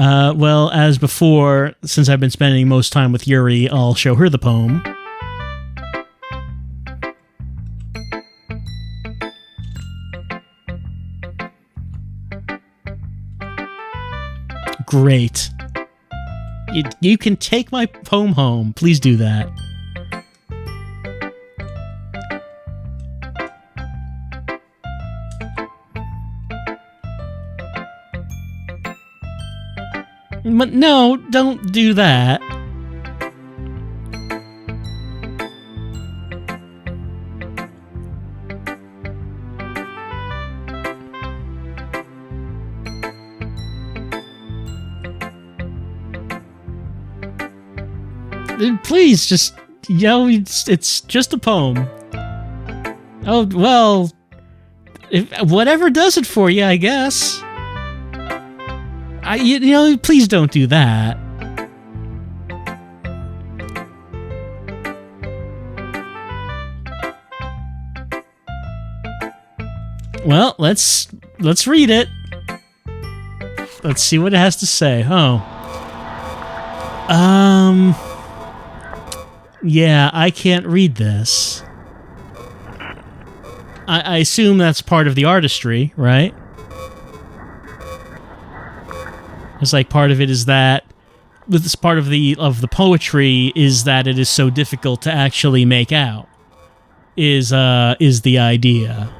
Well, as before, since I've been spending most time with Yuri, I'll show her the poem. Great. You can take my poem home. Please do that. But no, don't do that. Please, just, it's just a poem. Oh, well, whatever does it for you, I guess. Please don't do that. Well, let's read it. Let's see what it has to say. Yeah, I can't read this. I assume that's part of the artistry, right? It's like part of it is that this part of the poetry is that it is so difficult to actually make out. Is the idea.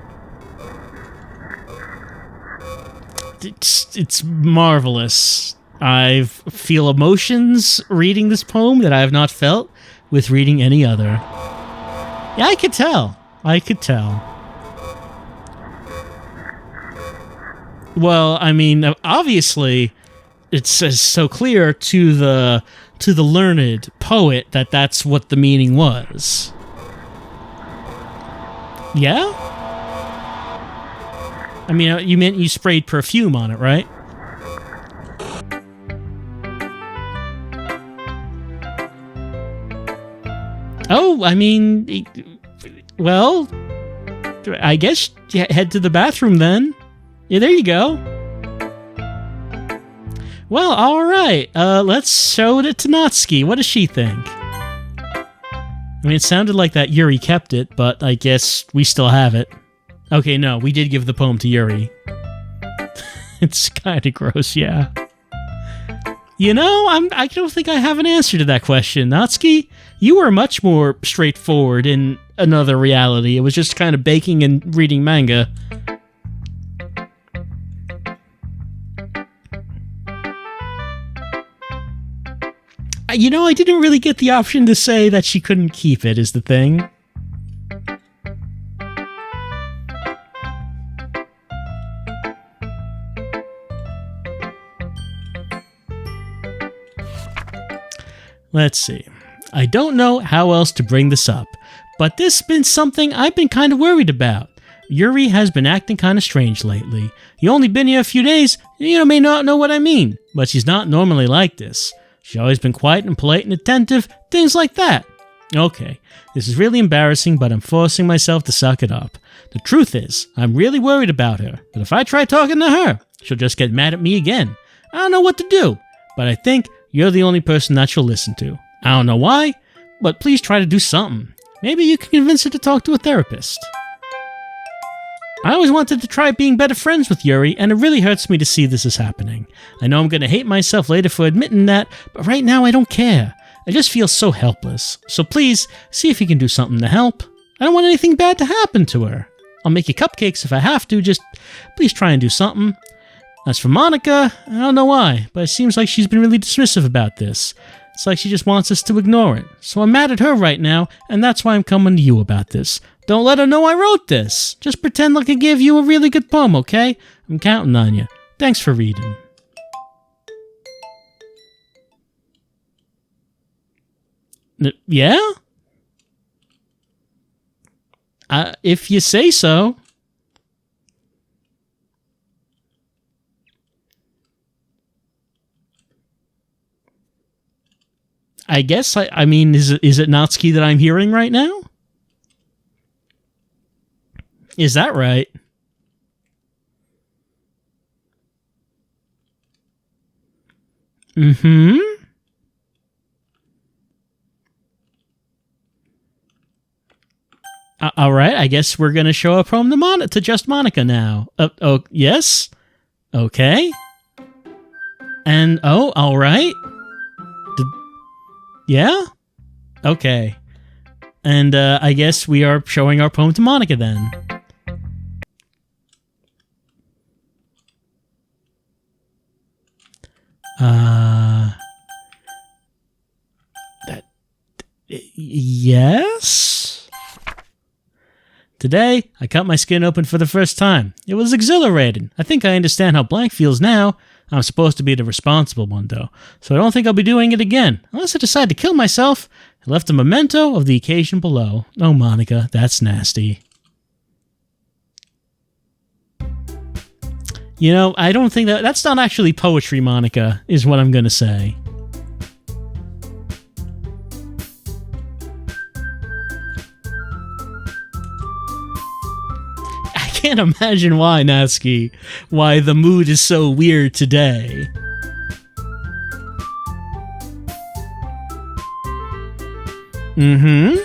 It's marvelous. I feel emotions reading this poem that I have not felt with reading any other. Yeah, I could tell. Well, I mean, obviously, it's so clear to the learned poet that that's what the meaning was. Yeah? I mean, you meant you sprayed perfume on it, right? Oh, I mean, well, I guess you head to the bathroom then. Yeah, there you go. Well, all right. Let's show it to Natsuki. What does she think? I mean, it sounded like that Yuri kept it, but I guess we still have it. Okay, no, we did give the poem to Yuri. It's kind of gross, yeah. I don't think I have an answer to that question. Natsuki, you were much more straightforward in another reality. It was just kind of baking and reading manga. I didn't really get the option to say that she couldn't keep it, is the thing. Let's see. I don't know how else to bring this up, but this has been something I've been kind of worried about. Yuri has been acting kind of strange lately. You only been here a few days, and you may not know what I mean, but she's not normally like this. She's always been quiet and polite and attentive, things like that. Okay, this is really embarrassing, but I'm forcing myself to suck it up. The truth is, I'm really worried about her, but if I try talking to her, she'll just get mad at me again. I don't know what to do, but I think you're the only person that she'll listen to. I don't know why, but please try to do something. Maybe you can convince her to talk to a therapist. I always wanted to try being better friends with Yuri, and it really hurts me to see this is happening. I know I'm going to hate myself later for admitting that, but right now I don't care. I just feel so helpless. So please, see if you can do something to help. I don't want anything bad to happen to her. I'll make you cupcakes if I have to, just please try and do something. As for Monica, I don't know why, but it seems like she's been really dismissive about this. It's like she just wants us to ignore it. So I'm mad at her right now, and that's why I'm coming to you about this. Don't let her know I wrote this. Just pretend like I gave you a really good poem, okay? I'm counting on you. Thanks for reading. Yeah? If you say so. I guess, I mean, is it Natsuki that I'm hearing right now? Is that right? Mm-hmm. All right, I guess we're going to show a poem to just Monica now. Oh, yes? Okay. And, oh, all right. Yeah? Okay. And I guess we are showing our poem to Monica then. Yes? Today, I cut my skin open for the first time. It was exhilarating. I think I understand how blank feels now. I'm supposed to be the responsible one, though, so I don't think I'll be doing it again. Unless I decide to kill myself. I left a memento of the occasion below. Oh, Monica, that's nasty. You know, I don't think that's not actually poetry, Monica, is what I'm going to say. I can't imagine why, Natsuki, why the mood is so weird today. Mm-hmm.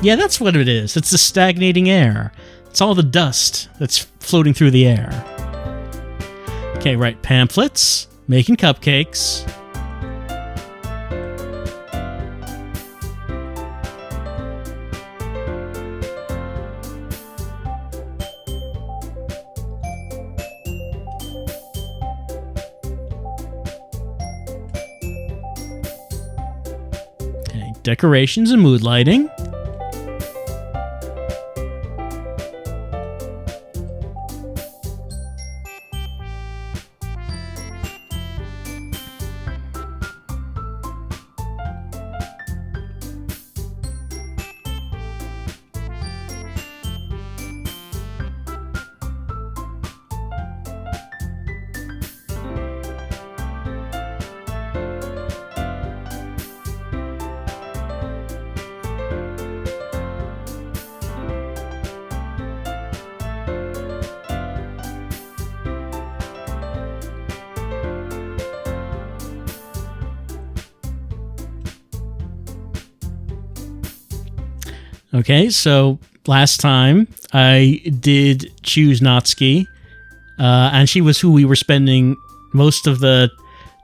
Yeah, that's what it is. It's the stagnating air. It's all the dust that's floating through the air. Okay, right. Pamphlets. Making cupcakes. Okay, decorations and mood lighting. Okay, so last time I did choose Natsuki, and she was who we were spending most of the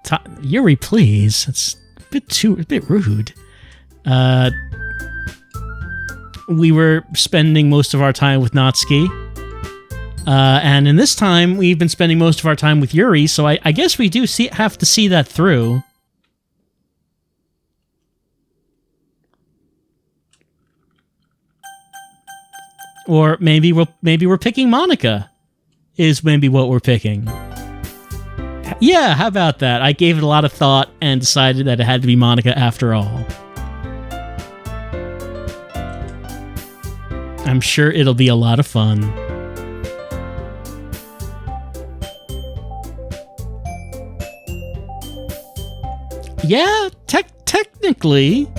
time. Yuri, please. It's a bit rude. We were spending most of our time with Natsuki, and in this time we've been spending most of our time with Yuri. So I guess we do have to see that through. Or maybe we're picking Monica, is maybe what we're picking. Yeah, how about that? I gave it a lot of thought and decided that it had to be Monica after all. I'm sure it'll be a lot of fun. Yeah, technically.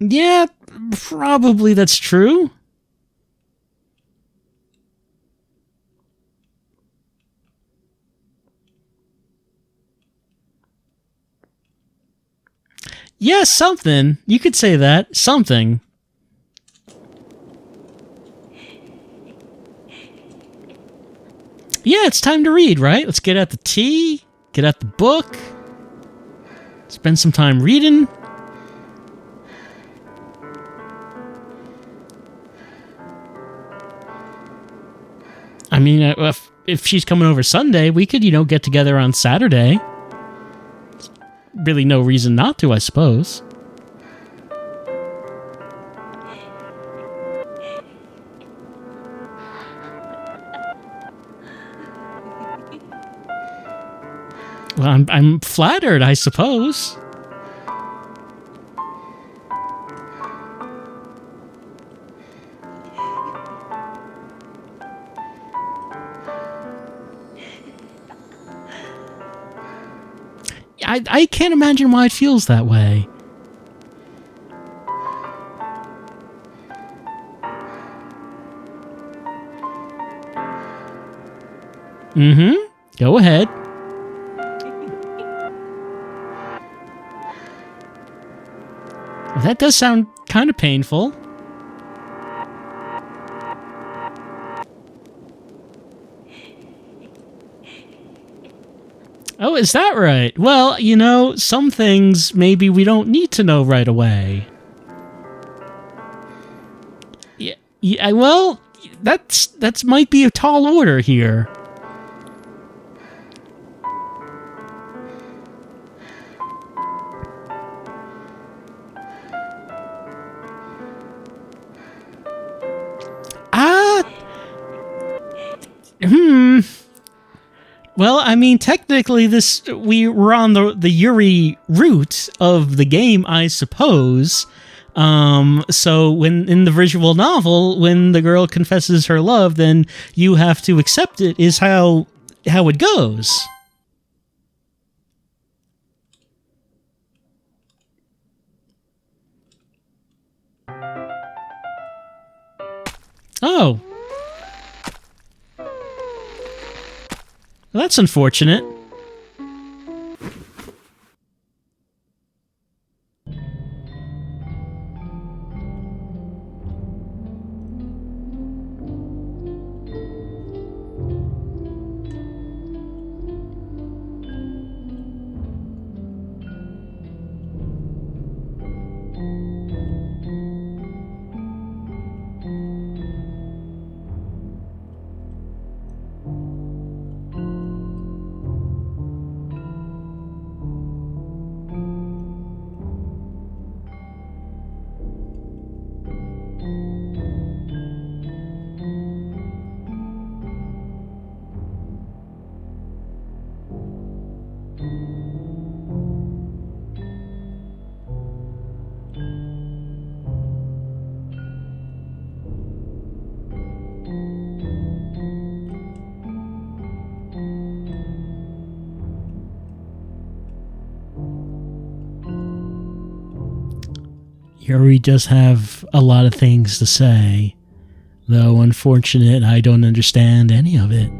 Yeah, probably that's true. Yeah, something. You could say that. Something. Yeah, it's time to read, right? Let's get out the tea, get out the book, spend some time reading. I mean, if she's coming over Sunday, we could, get together on Saturday. Really no reason not to, I suppose. Well, I'm flattered, I suppose. I can't imagine why it feels that way. Mm-hmm. Go ahead. That does sound kind of painful. Oh, is that right? Well, you know, some things maybe we don't need to know right away. Yeah, well, that's might be a tall order here. Well, I mean, technically, we were on the Yuri route of the game, I suppose. So when in the visual novel, when the girl confesses her love, then you have to accept it. Is how it goes. Oh. Well, that's unfortunate. Yuri does have a lot of things to say, though unfortunate I don't understand any of it.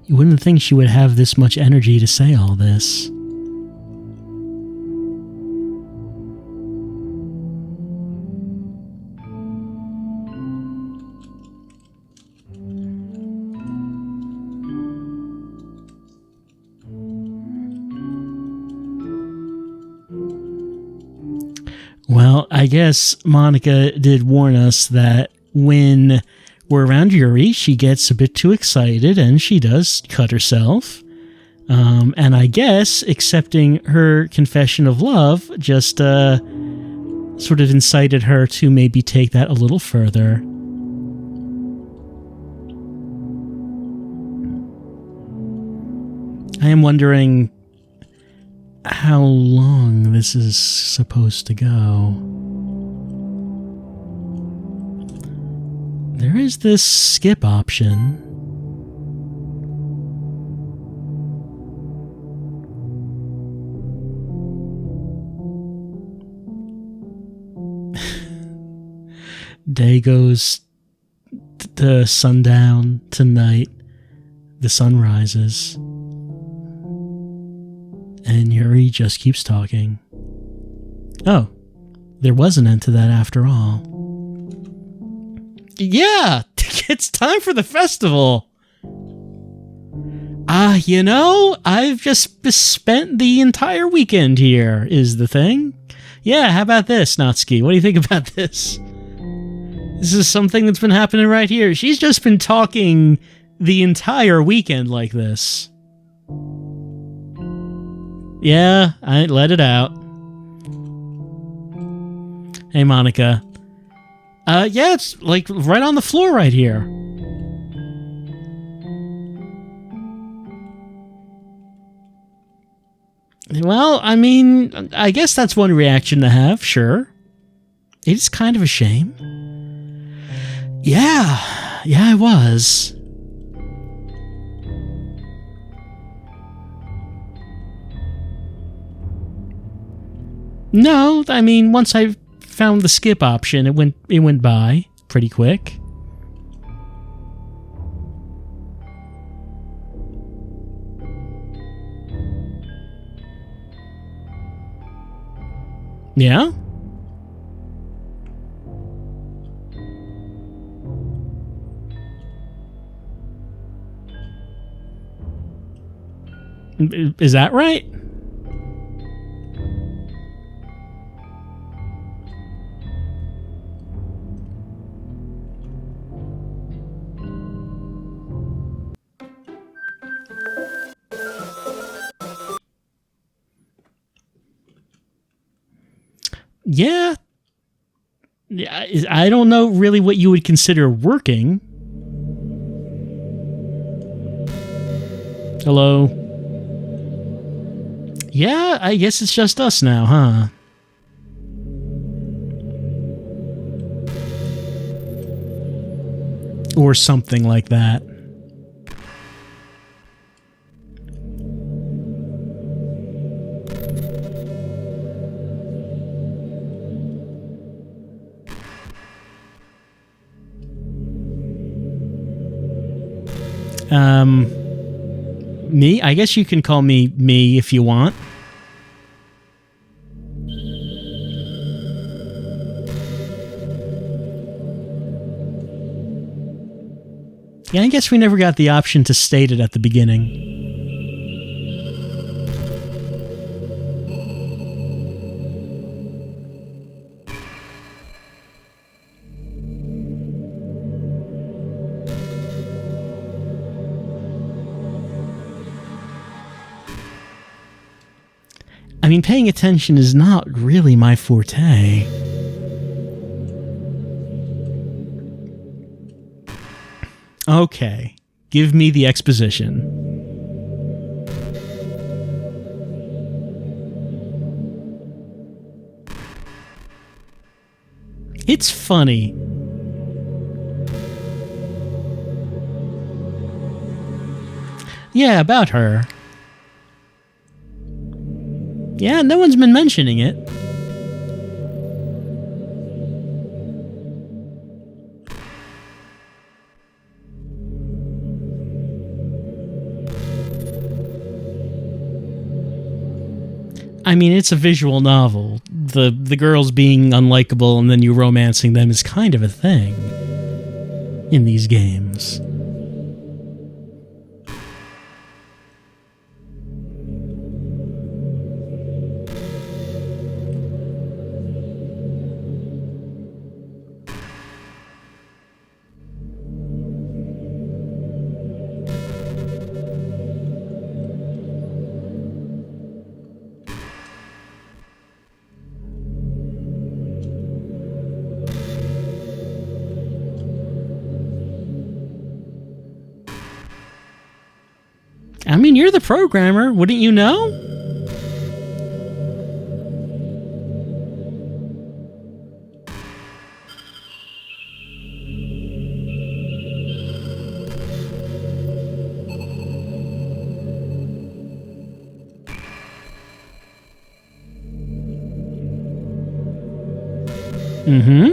You wouldn't think she would have this much energy to say all this. Well, I guess Monica did warn us that when we're around Yuri, she gets a bit too excited and she does cut herself. And I guess accepting her confession of love just sort of incited her to maybe take that a little further. I am wondering how long this is supposed to go. There is this skip option. day goes to sundown to night. The sun rises. And Yuri just keeps talking. Oh, there was an end to that after all. Yeah, it's time for the festival. I've just spent the entire weekend here, is the thing. Yeah, how about this, Natsuki? What do you think about this? This is something that's been happening right here. She's just been talking the entire weekend like this. Yeah, I let it out. Hey, Monica. Yeah, it's like right on the floor right here. Well, I mean, I guess that's one reaction to have, sure. It's kind of a shame. Yeah, it was. No, I mean, once I found the skip option, it went by pretty quick. Yeah? Is that right? Yeah. I don't know really what you would consider working. Hello? Yeah, I guess it's just us now, huh? Or something like that. Me? I guess you can call me if you want. Yeah, I guess we never got the option to state it at the beginning. I mean, paying attention is not really my forte. Okay, give me the exposition. It's funny. Yeah, about her. Yeah, no one's been mentioning it. I mean, it's a visual novel. The girls being unlikable and then you romancing them is kind of a thing in these games. I mean, you're the programmer, wouldn't you know? Mm-hmm.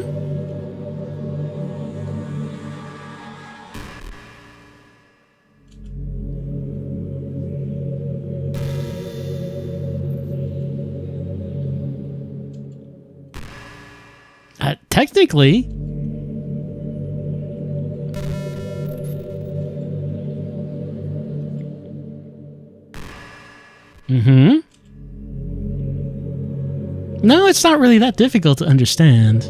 Technically. Mm-hmm. No, it's not really that difficult to understand.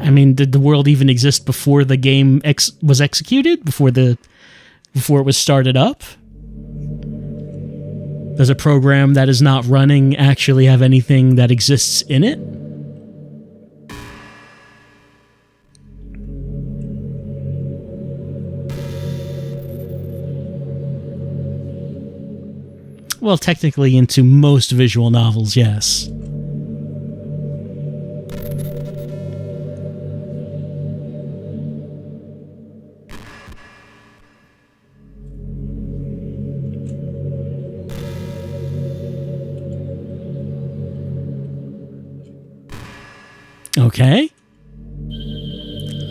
I mean, did the world even exist before the game was executed? Before it was started up? Does a program that is not running actually have anything that exists in it? Well, technically into most visual novels, yes. Okay.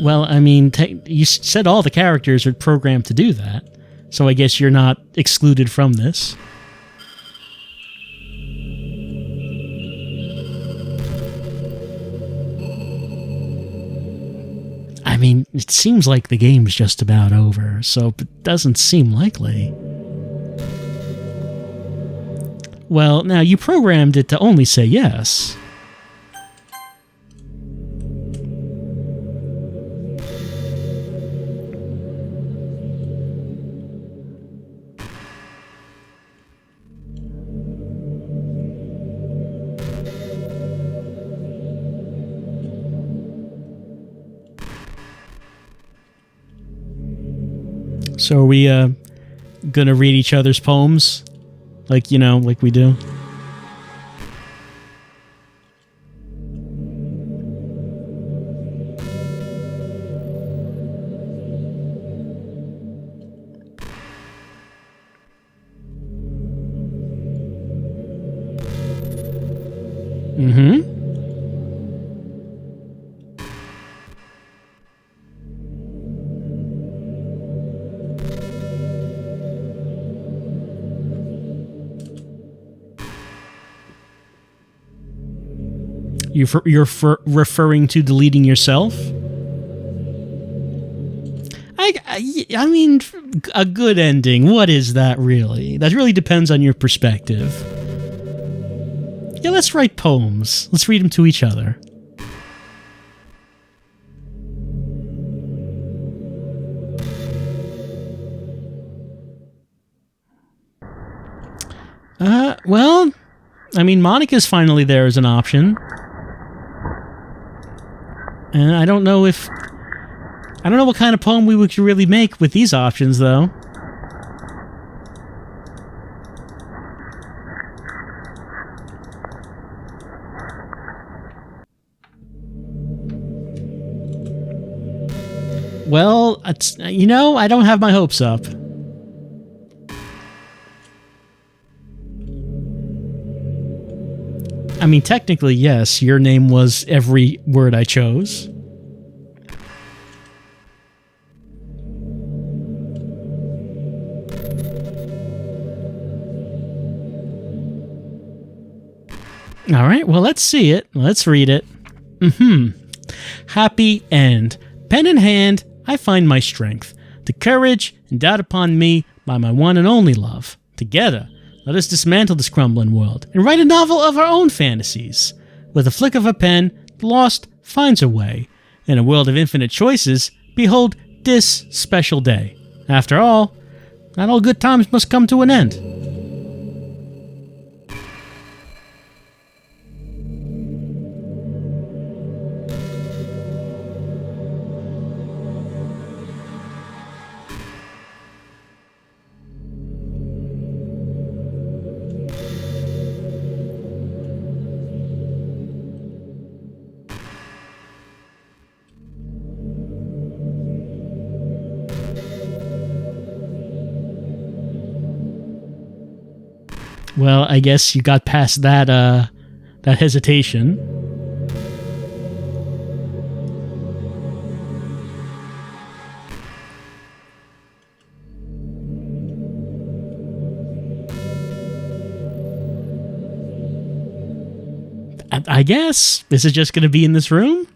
Well, I mean, you said all the characters are programmed to do that, so I guess you're not excluded from this. I mean, it seems like the game's just about over, so it doesn't seem likely. Well, now you programmed it to only say yes. So are we gonna read each other's poems? Like we do? Mm-hmm. You're referring to deleting yourself? I mean, a good ending. What is that really? That really depends on your perspective. Yeah, let's write poems. Let's read them to each other. Well, I mean, Monica's finally there as an option. And I don't know what kind of poem we could really make with these options, though. Well, I don't have my hopes up. I mean, technically, yes, your name was every word I chose. All right, well, let's see it. Let's read it. Happy end. Pen in hand, I find my strength. The courage endowed upon me by my one and only love. Together, let us dismantle this crumbling world and write a novel of our own fantasies. With a flick of a pen, the lost finds a way. In a world of infinite choices, behold this special day. After all, not all good times must come to an end. Well, I guess you got past that that hesitation. I guess. Is it just going to be in this room?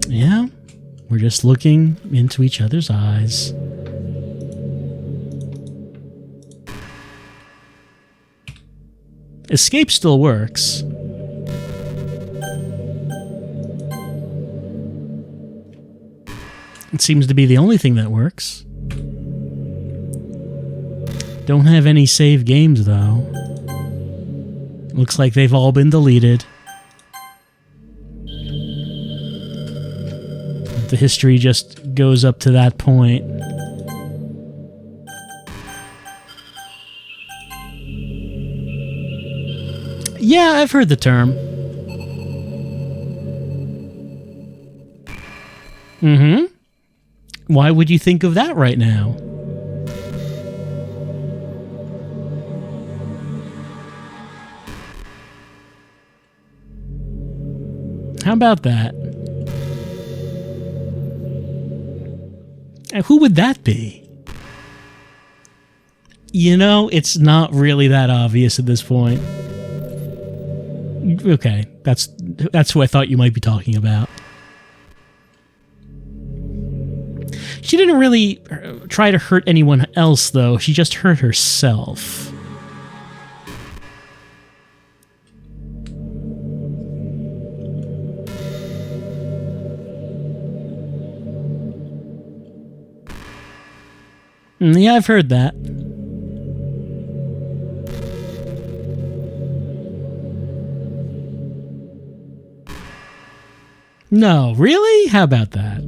Yeah, we're just looking into each other's eyes. Escape still works. It seems to be the only thing that works. Don't have any save games, though. Looks like they've all been deleted. The history just goes up to that point. Yeah, I've heard the term. Mm-hmm. Why would you think of that right now? How about that? And who would that be? You know, it's not really that obvious at this point. Okay, that's who I thought you might be talking about. She didn't really try to hurt anyone else, though. She just hurt herself. Yeah, I've heard that. No, really? How about that?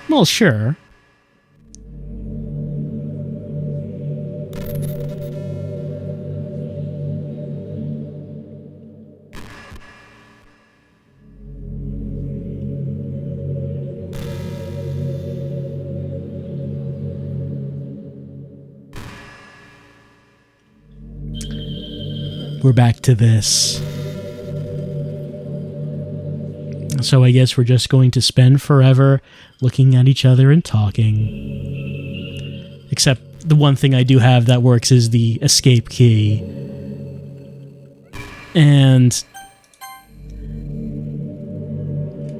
Well, sure. We're back to this. So I guess we're just going to spend forever looking at each other and talking. Except the one thing I do have that works is the escape key. And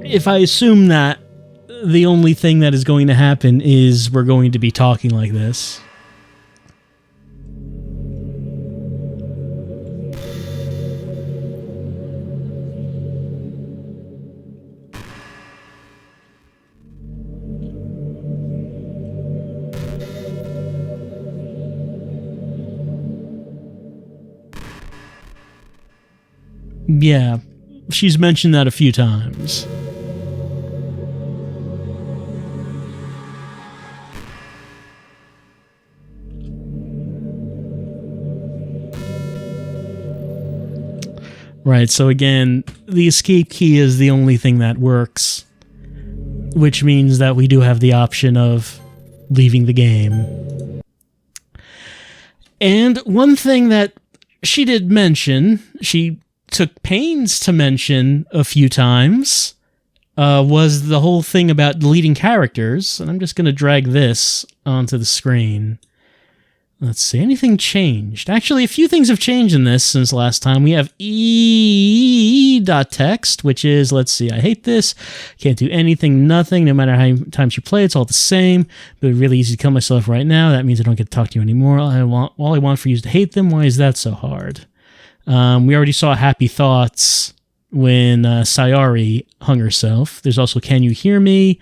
if I assume that the only thing that is going to happen is we're going to be talking like this. Yeah, she's mentioned that a few times. Right, so again, the escape key is the only thing that works, which means that we do have the option of leaving the game. And one thing that she did mention, she took pains to mention a few times, was the whole thing about deleting characters. And I'm just going to drag this onto the screen. Let's see, anything changed? Actually, a few things have changed in this since last time. We have e.text, which is, let's see, I hate this. Can't do anything, nothing. No matter how many times you play, it's all the same. But really easy to kill myself right now. That means I don't get to talk to you anymore. All I want for you is to hate them. Why is that so hard? We already saw Happy Thoughts when Sayari hung herself. There's also Can You Hear Me?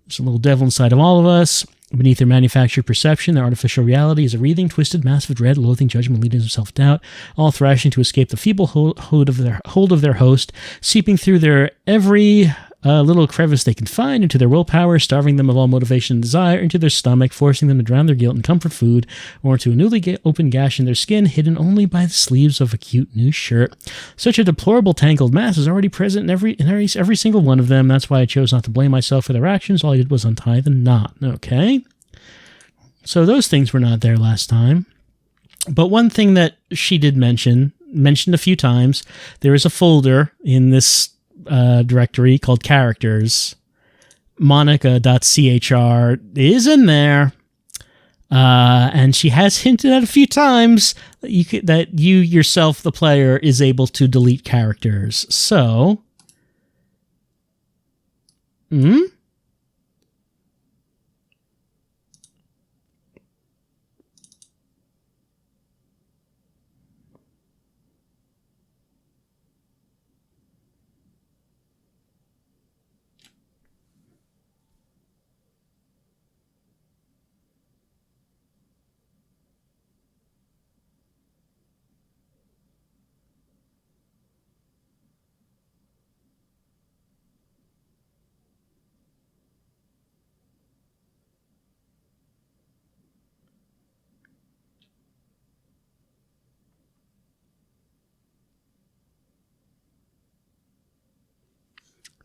There's a little devil inside of all of us. Beneath their manufactured perception, their artificial reality is a wreathing, twisted mass of dread, loathing, judgment, leading to self-doubt, all thrashing to escape the feeble hold of their host, seeping through their every little crevice they can find into their willpower, starving them of all motivation and desire, into their stomach, forcing them to drown their guilt in comfort food, or into a newly opened gash in their skin, hidden only by the sleeves of a cute new shirt. Such a deplorable tangled mass is already present in every single one of them. That's why I chose not to blame myself for their actions. All I did was untie the knot. Okay? So those things were not there last time. But one thing that she did mentioned a few times, there is a folder in this directory called characters. Monica.chr is in there. And she has hinted at a few times that you yourself, the player, is able to delete characters. So,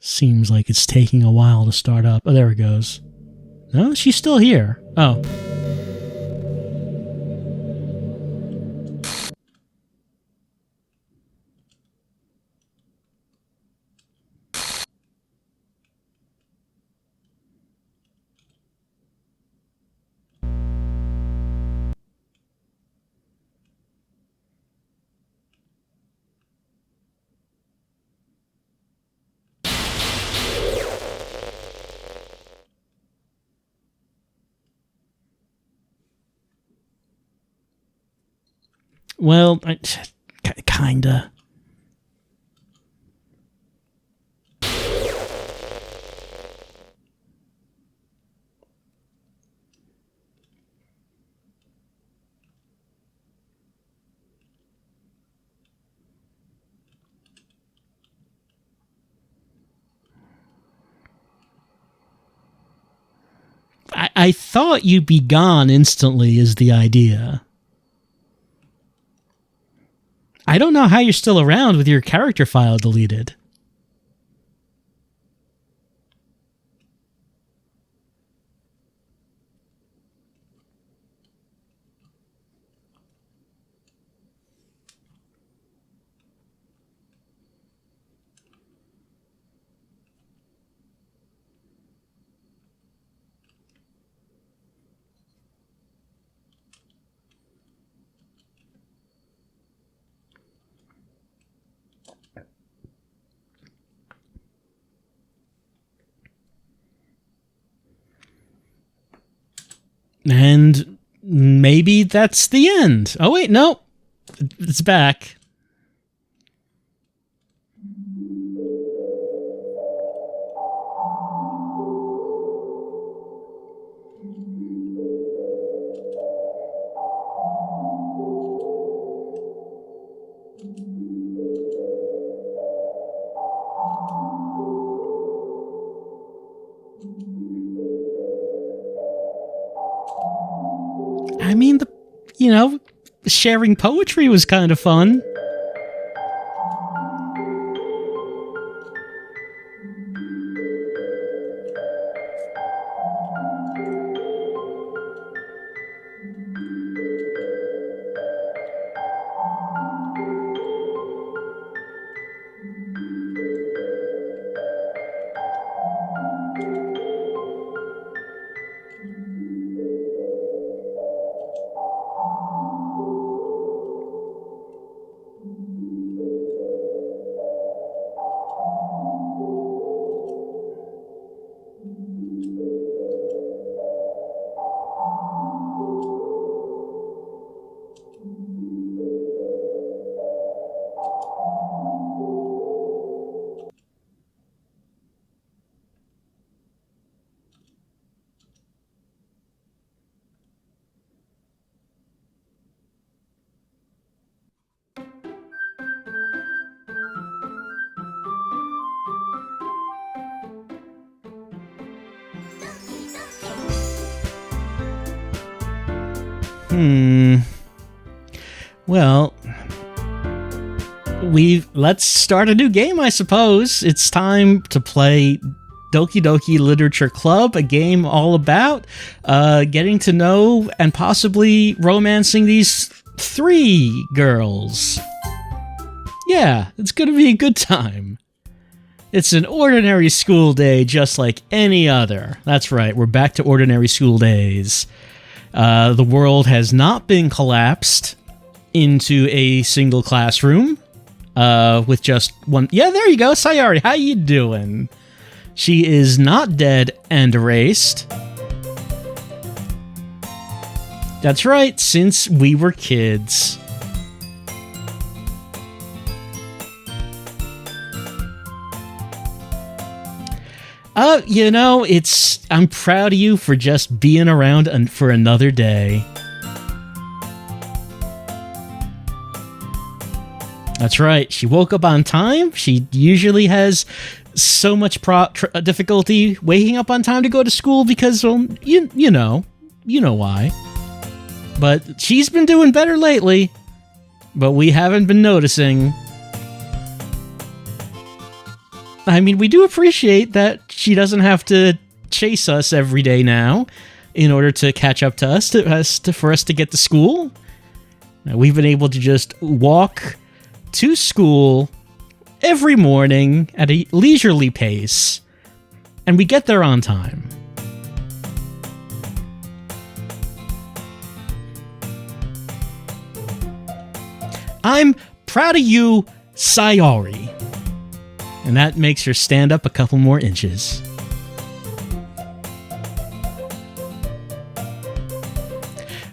seems like it's taking a while to start up. Oh, there it goes. No, she's still here. Oh. Well, kinda. I thought you'd be gone instantly is the idea. I don't know how you're still around with your character file deleted. And maybe that's the end. Oh, wait, no. It's back. I mean, sharing poetry was kind of fun. Well, let's start a new game, I suppose. It's time to play Doki Doki Literature Club, a game all about getting to know and possibly romancing these 3 girls. Yeah, it's gonna be a good time. It's an ordinary school day just like any other. That's right, we're back to ordinary school days. The world has not been collapsed into a single classroom with just one... Yeah, there you go, Sayori, how you doing? She is not dead and erased. That's right, since we were kids. I'm proud of you for just being around for another day. That's right, she woke up on time. She usually has so much difficulty waking up on time to go to school because, well, you know why. But she's been doing better lately, but we haven't been noticing. I mean, we do appreciate that she doesn't have to chase us every day now in order to catch up to us, for us to get to school. Now, we've been able to just walk to school every morning at a leisurely pace, and we get there on time. I'm proud of you, Sayori. And that makes her stand up a couple more inches.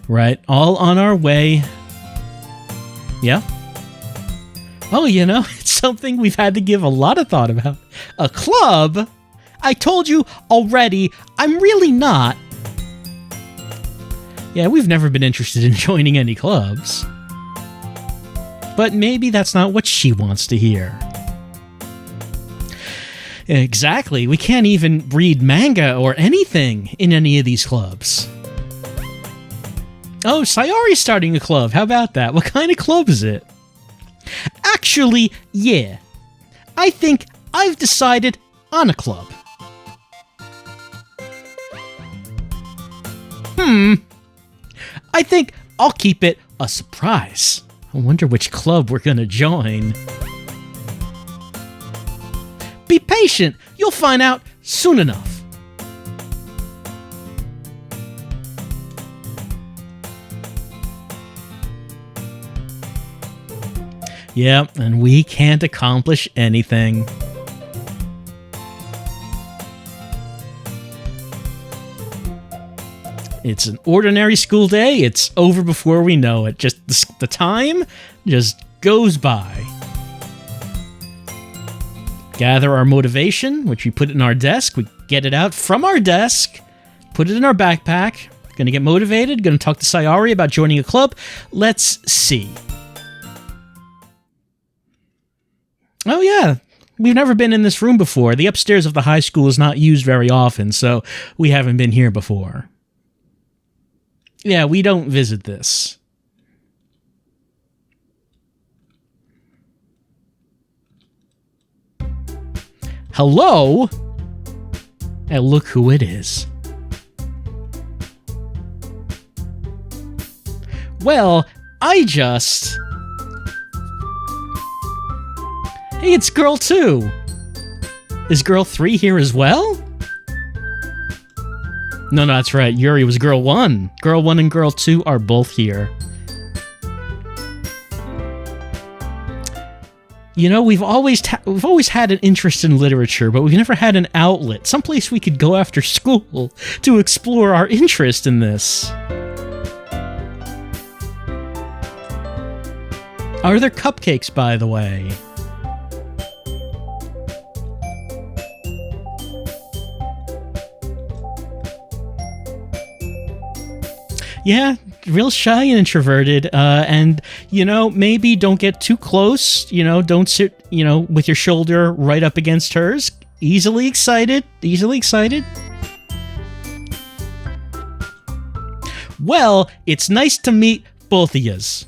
Right, all on our way. Yeah? Oh, it's something we've had to give a lot of thought about. A club? I told you already, I'm really not. Yeah, we've never been interested in joining any clubs. But maybe that's not what she wants to hear. Exactly, we can't even read manga or anything in any of these clubs. Oh, Sayori's starting a club, how about that? What kind of club is it? Actually, yeah. I think I've decided on a club. I think I'll keep it a surprise. I wonder which club we're gonna join. Be patient, you'll find out soon enough. Yeah, and we can't accomplish anything. It's an ordinary school day. It's over before we know it. Just the time just goes by. Gather our motivation, which we put in our desk. We get it out from our desk, put it in our backpack. Gonna get motivated. Gonna talk to Sayori about joining a club. Let's see. Oh yeah, we've never been in this room before. The upstairs of the high school is not used very often, so we haven't been here before. Yeah, we don't visit this. Hello? And look who it is. Well, Hey, it's Girl 2. Is Girl 3 here as well? No, that's right. Yuri was Girl 1. Girl 1 and Girl 2 are both here. We've always had an interest in literature, but we've never had an outlet, someplace we could go after school to explore our interest in this. Are there cupcakes, by the way? Yeah, real shy and introverted, and, maybe don't get too close, don't sit, with your shoulder right up against hers. Easily excited. Well, it's nice to meet both of yous.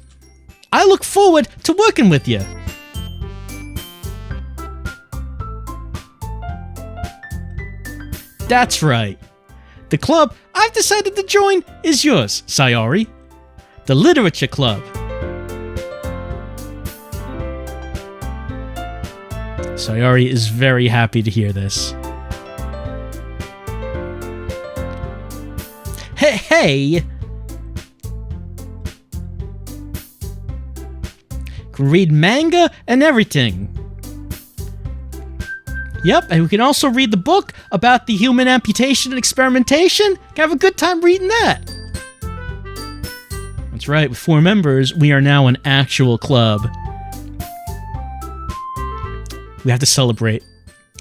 I look forward to working with you. That's right. The club I've decided to join is yours, Sayori. The Literature Club. Sayori is very happy to hear this. Hey! Can read manga and everything. Yep, and we can also read the book about the human amputation and experimentation. Can have a good time reading that. That's right, with 4 members, we are now an actual club. We have to celebrate.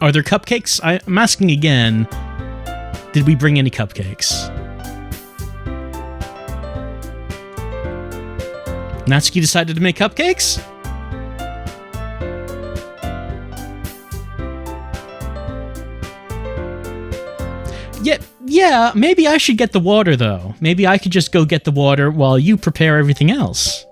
Are there cupcakes? I'm asking again. Did we bring any cupcakes? Natsuki decided to make cupcakes? Yeah, maybe I should get the water, though. Maybe I could just go get the water while you prepare everything else.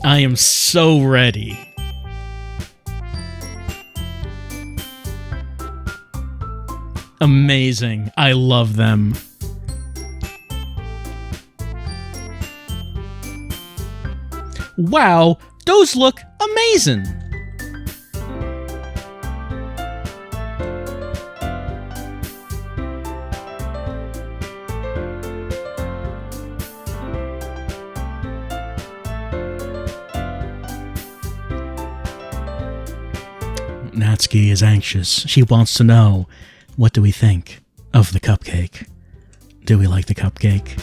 I am so ready. Amazing. I love them. Wow, those look amazing! Natsuki is anxious. She wants to know, what do we think of the cupcake? Do we like the cupcake?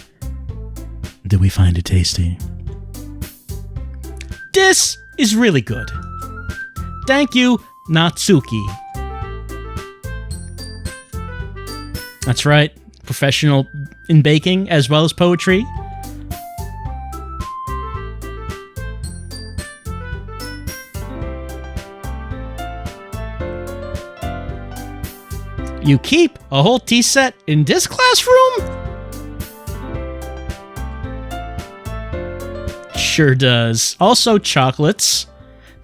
Do we find it tasty? This is really good. Thank you, Natsuki. That's right, professional in baking as well as poetry. You keep a whole tea set in this classroom? Sure does. Also chocolates.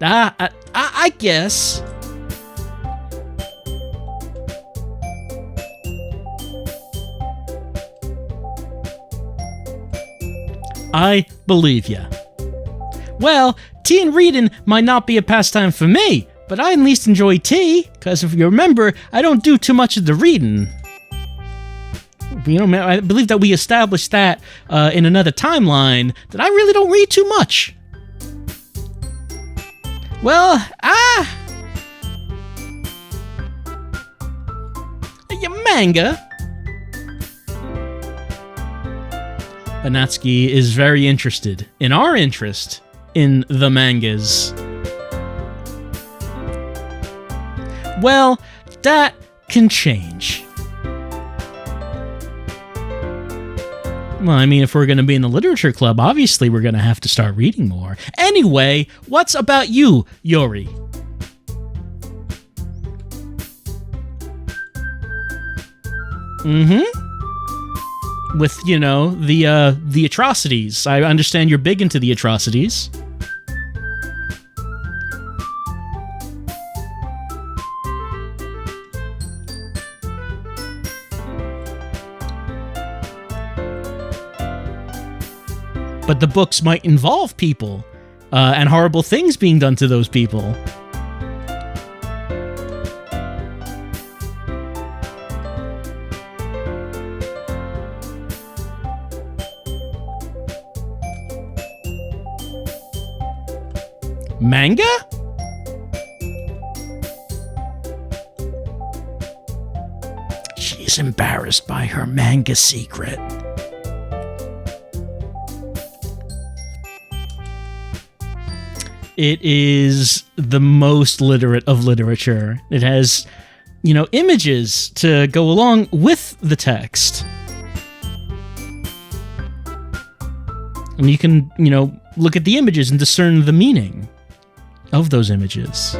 I guess. I believe ya. Well, tea and reading might not be a pastime for me, but I at least enjoy tea, because if you remember, I don't do too much of the reading. You know, I believe that we established that in another timeline, that I really don't read too much. Well, your manga. Natsuki is very interested in our interest in the mangas. Well, that can change. Well, I mean, if we're going to be in the literature club, obviously we're going to have to start reading more. Anyway, what's about you, Yori? With, you know, the atrocities. I understand you're big into the atrocities. But the books might involve people, and horrible things being done to those people. Manga? She's embarrassed by her manga secret. It is the most literate of literature. It has, you know, images to go along with the text. And you can, you know, look at the images and discern the meaning. of those images.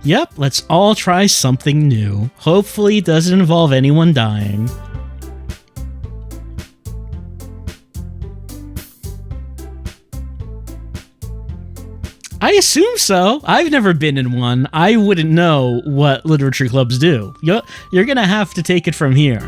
Yep, let's all try something new. Hopefully it doesn't involve anyone dying. I assume so. I've never been in one. I wouldn't know what literature clubs do. You're gonna have to take it from here.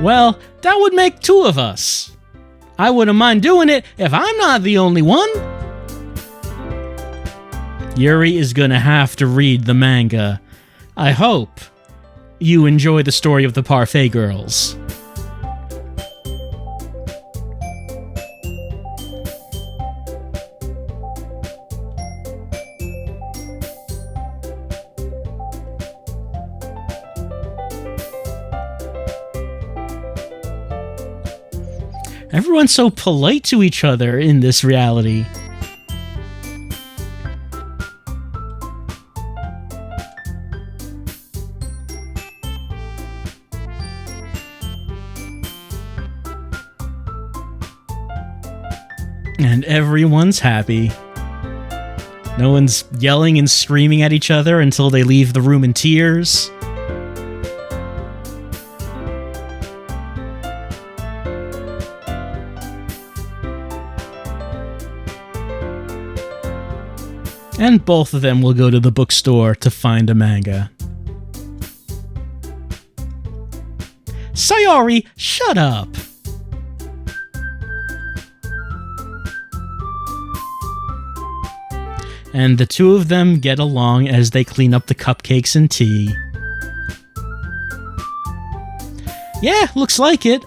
Well, that would make two of us. I wouldn't mind doing it if I'm not the only one. Yuri is gonna have to read the manga. I hope you enjoy the story of the Parfait Girls. Everyone's so polite to each other in this reality. And everyone's happy. No one's yelling and screaming at each other until they leave the room in tears. And both of them will go to the bookstore to find a manga. Sayori, shut up! And the two of them get along as they clean up the cupcakes and tea. Yeah, looks like it.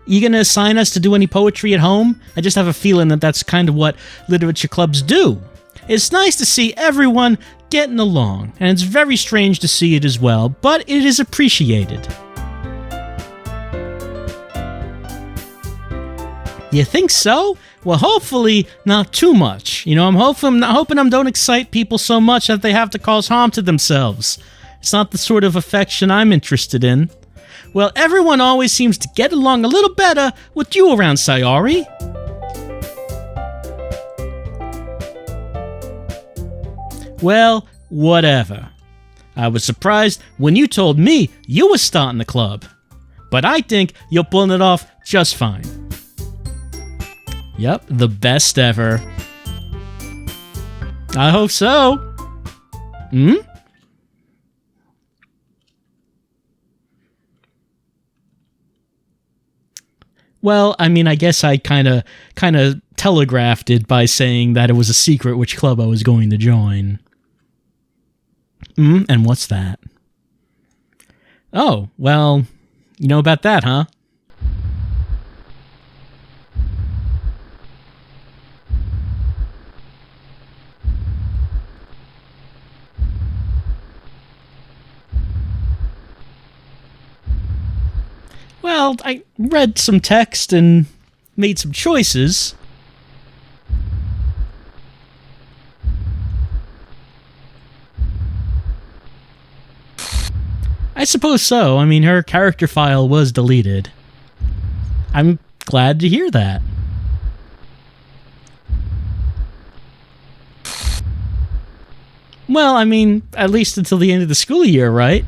You gonna assign us to do any poetry at home? I just have a feeling that that's kind of what literature clubs do. It's nice to see everyone getting along, and it's very strange to see it as well, but it is appreciated. You think so? Well, hopefully not too much. I'm hoping I don't excite people so much that they have to cause harm to themselves. It's not the sort of affection I'm interested in. Well, everyone always seems to get along a little better with you around, Sayori. Well, whatever. I was surprised when you told me you were starting the club. But I think you're pulling it off just fine. Yep, the best ever. I hope so. Well, I mean, I guess I kind of telegraphed it by saying that it was a secret which club I was going to join. And what's that? Oh, well, you know about that, huh? Well, I read some text and made some choices. I suppose so. I mean, her character file was deleted. I'm glad to hear that. Well, I mean, at least until the end of the school year, right?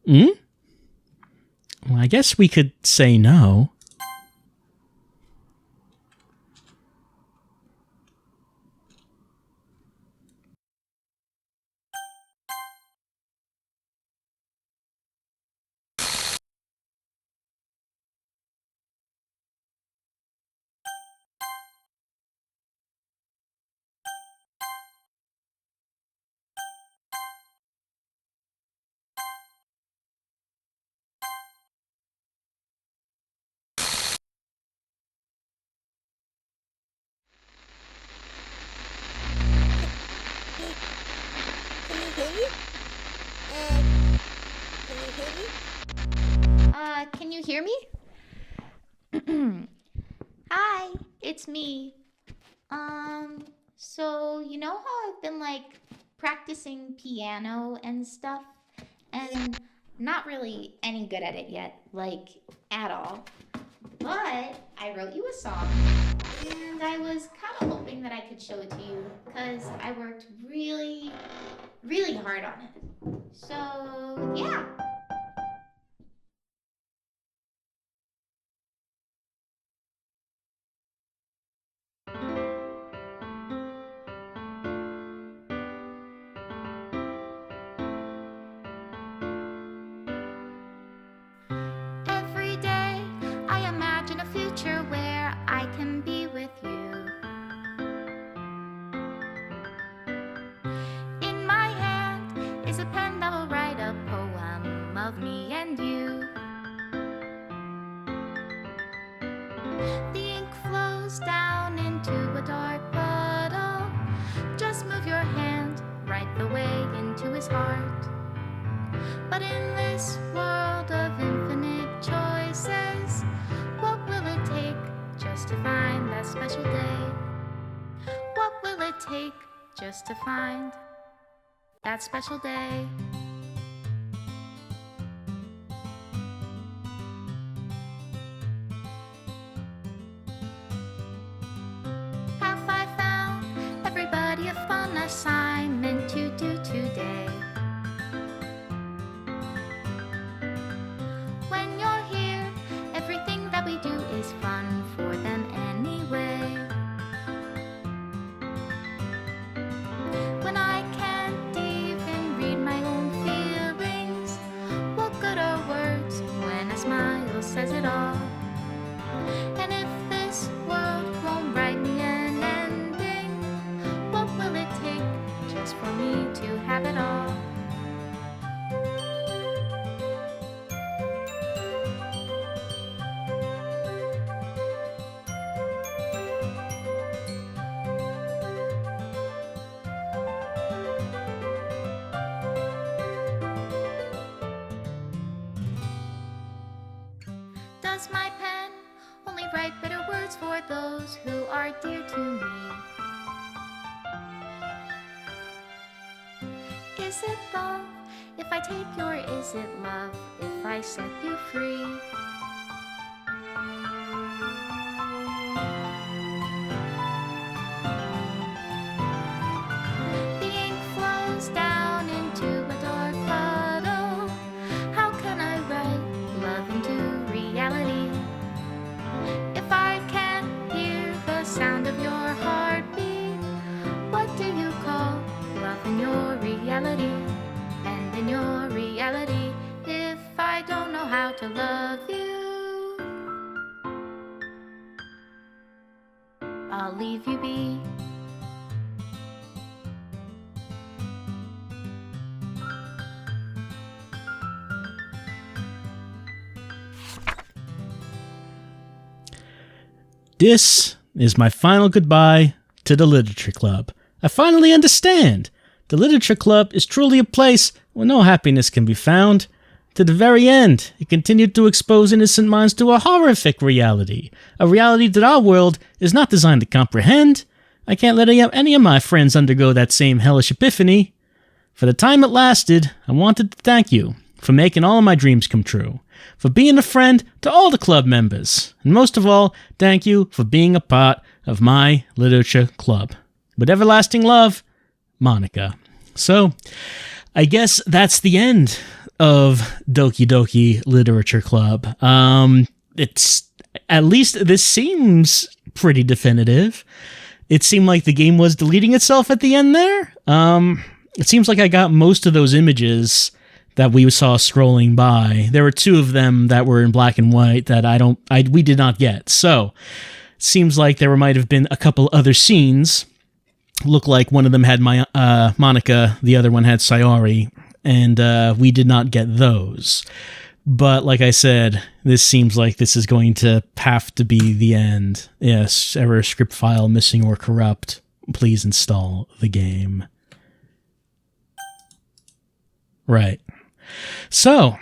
Well, I guess we could say no. Can you hear me? Hi, it's me. So you know how I've been like practicing piano and stuff, and not really any good at it yet, like at all. But I wrote you a song, and I was kind of hoping that I could show it to you, because I worked really, really hard on it. So, yeah. Every day I imagine a future where I can be with you. In my hand is a pen that will write a poem of me and you. The ink flows down into a dark puddle. Just move your hand right the way into his heart. But in this world of infinite choices, what will it take just to find that special day? What will it take just to find that special day? Have I found everybody a fun assignment to do today? When you're here, everything that we do is fun for them anyway. When I can't even read my own feelings, what good are words when a smile says it all? And if this world won't write me an ending, what will it take just for me to have it all? Does my pen only write bitter words for those who are dear to me? Is it love if I take you, or is it love if I set you free? The ink flows down into a dark puddle. How can I write love into reality if I can't hear the sound of your heartbeat? What do you call love in your reality? And in your reality, if I don't know how to love you, I'll leave you be. This is my final goodbye to the Literature Club. I finally understand. The Literature Club is truly a place where no happiness can be found. To the very end, it continued to expose innocent minds to a horrific reality. A reality that our world is not designed to comprehend. I can't let any of my friends undergo that same hellish epiphany. For the time it lasted, I wanted to thank you for making all of my dreams come true, for being a friend to all the club members, and most of all, thank you for being a part of my literature club. With everlasting love, Monica. So, I guess that's the end of Doki Doki Literature Club. It's, at least this seems pretty definitive. It seemed like the game was deleting itself at the end there. It seems like I got most of those images that we saw scrolling by. There were two of them that were in black and white that we did not get. So, it seems like there might have been a couple other scenes. Looked like one of them had Monica, the other one had Sayori, and we did not get those. But like I said, this seems like this is going to have to be the end. Yes, error script file missing or corrupt. Please install the game. Right. So,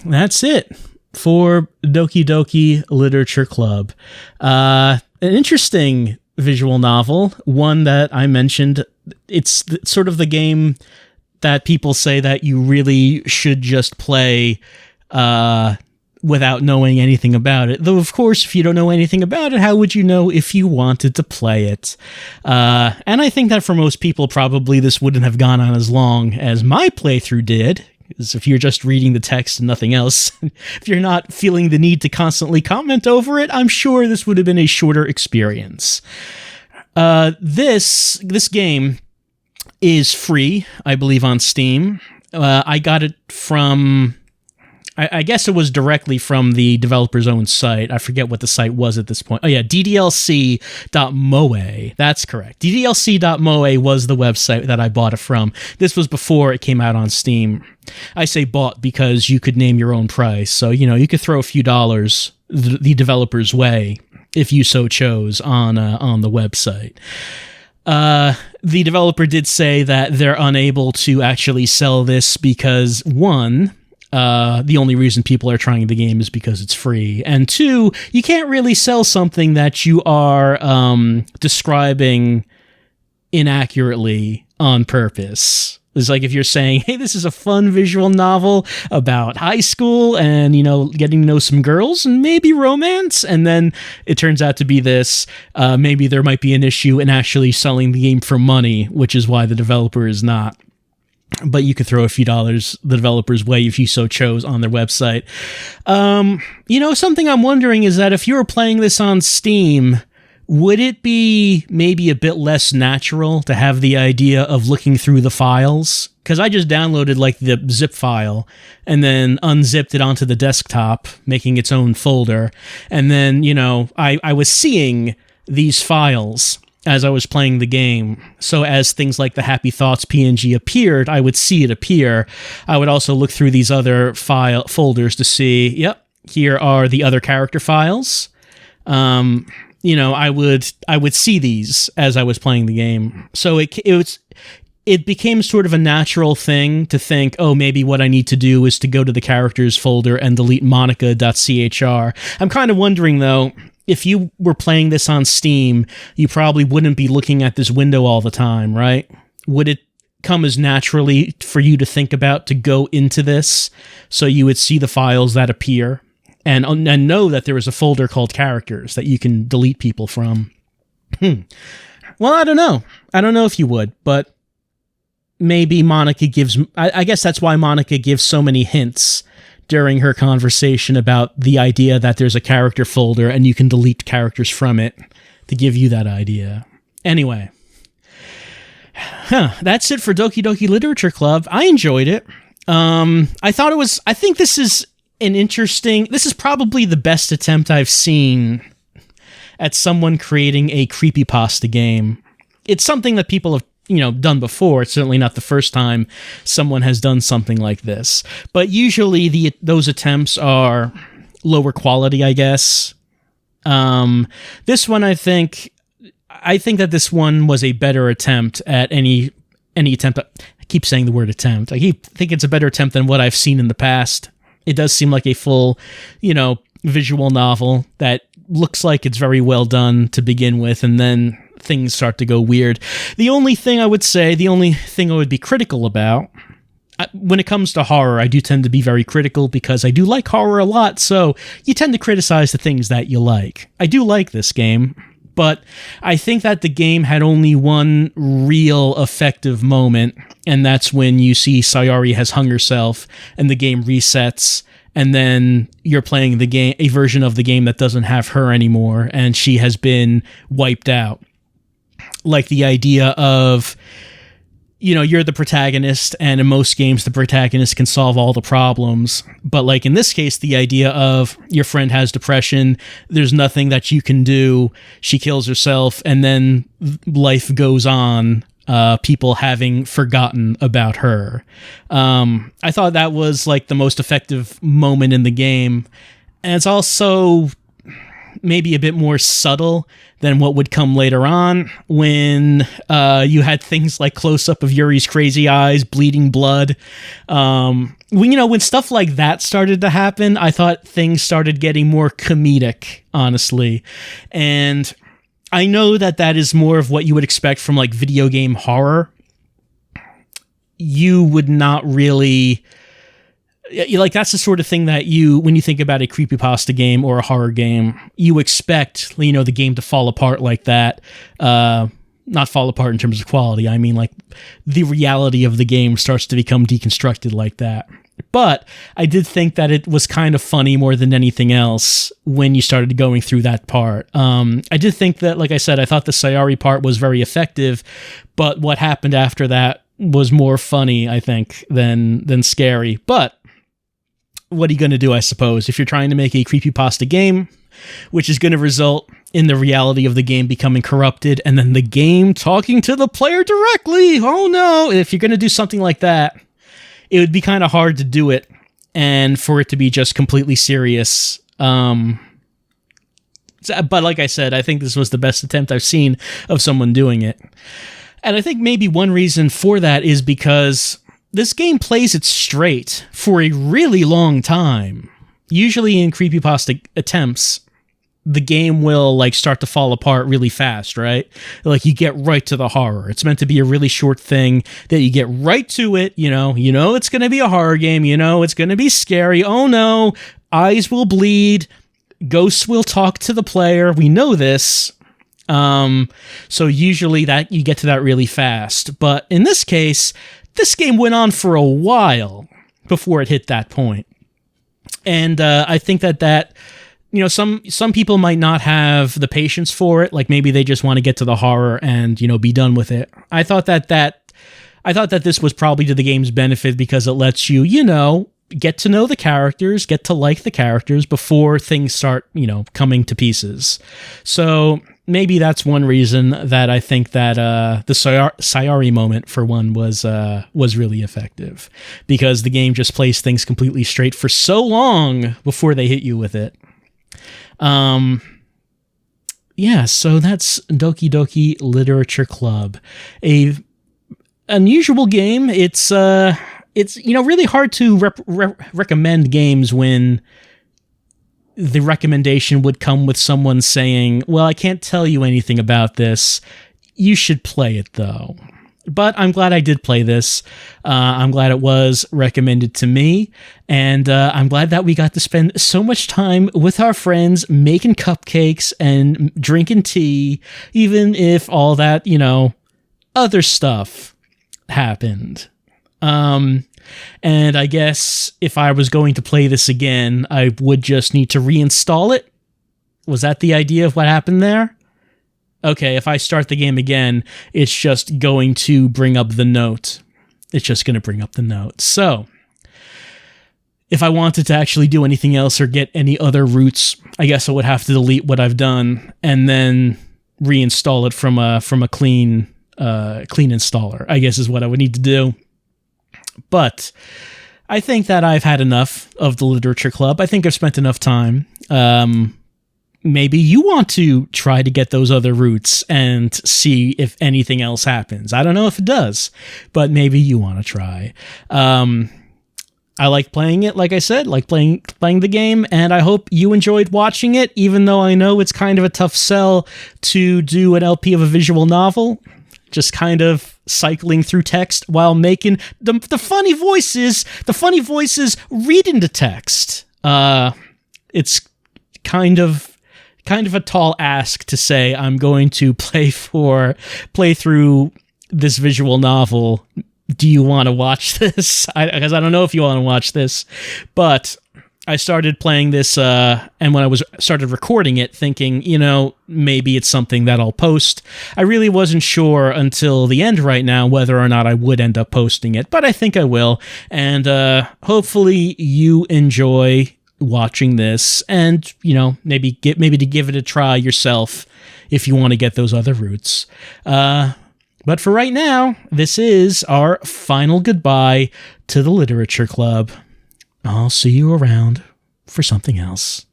that's it for Doki Doki Literature Club. An interesting visual novel, one that I mentioned. It's sort of the game that people say that you really should just play without knowing anything about it. Though, of course, if you don't know anything about it, how would you know if you wanted to play it? And I think that for most people, probably this wouldn't have gone on as long as my playthrough did. Because if you're just reading the text and nothing else, if you're not feeling the need to constantly comment over it, I'm sure this would have been a shorter experience. This game is free, I believe, on Steam. I got it from... I guess it was directly from the developer's own site. I forget what the site was at this point. Oh yeah, ddlc.moe. That's correct. ddlc.moe was the website that I bought it from. This was before it came out on Steam. I say bought because you could name your own price. So, you could throw a few dollars the developer's way if you so chose on the website. The developer did say that they're unable to actually sell this because, one, the only reason people are trying the game is because it's free. And two, you can't really sell something that you are describing inaccurately on purpose. It's like if you're saying, hey, this is a fun visual novel about high school and, getting to know some girls and maybe romance, and then it turns out to be this, maybe there might be an issue in actually selling the game for money, which is why the developer is not. But you could throw a few dollars the developer's way if you so chose on their website. Something I'm wondering is that if you were playing this on Steam, would it be maybe a bit less natural to have the idea of looking through the files? Because I just downloaded the zip file and then unzipped it onto the desktop, making its own folder. And then, I was seeing these files as I was playing the game. So as things like the Happy Thoughts PNG appeared, I would see it appear. I would also look through these other folders to see, yep, here are the other character files. I would see these as I was playing the game. So it became sort of a natural thing to think, oh, maybe what I need to do is to go to the characters folder and delete monica.chr. I'm kind of wondering, though, if you were playing this on Steam, you probably wouldn't be looking at this window all the time, right? Would it come as naturally for you to think about to go into this so you would see the files that appear and know that there is a folder called characters that you can delete people from? Well, I don't know. I don't know if you would, but maybe Monica gives... I guess that's why Monica gives so many hints during her conversation about the idea that there's a character folder and you can delete characters from it to give you that idea. Anyway. That's it for Doki Doki Literature Club. I enjoyed it. I think this is this is probably the best attempt I've seen at someone creating a creepypasta game. It's something that people have done before. It's certainly not the first time someone has done something like this. But usually those attempts are lower quality, I guess. This one, I think that this one was a better attempt at any attempt. I keep saying the word attempt. I think it's a better attempt than what I've seen in the past. It does seem like a full, visual novel that looks like it's very well done to begin with, and then things start to go weird. The only thing I would be critical about, when it comes to horror, I do tend to be very critical because I do like horror a lot, so you tend to criticize the things that you like. I do like this game, but I think that the game had only one real effective moment, and that's when you see Sayori has hung herself and the game resets, and then you're playing a version of the game that doesn't have her anymore, and she has been wiped out. Like the idea of, you're the protagonist, and in most games, the protagonist can solve all the problems. But like in this case, the idea of your friend has depression, there's nothing that you can do, she kills herself, and then life goes on, people having forgotten about her. I thought that was like the most effective moment in the game. And it's also maybe a bit more subtle than what would come later on when you had things like close-up of Yuri's crazy eyes, bleeding blood. When stuff like that started to happen, I thought things started getting more comedic, honestly. And I know that is more of what you would expect from like video game horror. You would not really... Like, that's the sort of thing that when you think about a creepypasta game or a horror game, you expect, the game to fall apart like that. Not fall apart in terms of quality. I mean, like, the reality of the game starts to become deconstructed like that. But I did think that it was kind of funny more than anything else when you started going through that part. I did think that, like I said, I thought the Sayari part was very effective, but what happened after that was more funny, I think, than scary. But what are you going to do, I suppose, if you're trying to make a creepypasta game, which is going to result in the reality of the game becoming corrupted, and then the game talking to the player directly? Oh no! If you're going to do something like that, it would be kind of hard to do it, and for it to be just completely serious. But like I said, I think this was the best attempt I've seen of someone doing it. And I think maybe one reason for that is because this game plays it straight for a really long time. Usually in creepypasta attempts, the game will like start to fall apart really fast, right? Like you get right to the horror. It's meant to be a really short thing that you get right to it. You know it's going to be a horror game. It's going to be scary. Oh no, eyes will bleed. Ghosts will talk to the player. We know this. So usually that you get to that really fast. But in this case, this game went on for a while before it hit that point. And I think that some people might not have the patience for it. Like maybe they just want to get to the horror and, be done with it. I thought that this was probably to the game's benefit because it lets you, get to know the characters, get to like the characters before things start, coming to pieces. So maybe that's one reason that I think that the Sayari moment, for one, was really effective, because the game just plays things completely straight for so long before they hit you with it. So that's Doki Doki Literature Club, a unusual game. It's really hard to recommend games when the recommendation would come with someone saying, well, I can't tell you anything about this. You should play it, though. But I'm glad I did play this. I'm glad it was recommended to me. And I'm glad that we got to spend so much time with our friends making cupcakes and drinking tea, even if all that, other stuff happened. And I guess if I was going to play this again, I would just need to reinstall it. Was that the idea of what happened there? Okay, if I start the game again, it's just going to bring up the note. It's just going to bring up the note. So, if I wanted to actually do anything else or get any other routes, I guess I would have to delete what I've done and then reinstall it from a clean installer, I guess is what I would need to do. But I think that I've had enough of the Literature Club. I think I've spent enough time. Maybe you want to try to get those other routes and see if anything else happens. I don't know if it does, but maybe you want to try. I like playing it, like I said, like playing the game, and I hope you enjoyed watching it, even though I know it's kind of a tough sell to do an LP of a visual novel. Just kind of cycling through text while making the funny voices read into text. It's kind of a tall ask to say I'm going to play through this visual novel. Do you want to watch this? Because I don't know if you want to watch this, but I started playing this, and when I started recording it, thinking, maybe it's something that I'll post. I really wasn't sure until the end right now whether or not I would end up posting it, but I think I will. And hopefully you enjoy watching this, and maybe to give it a try yourself if you want to get those other routes. But for right now, this is our final goodbye to the Literature Club. I'll see you around for something else.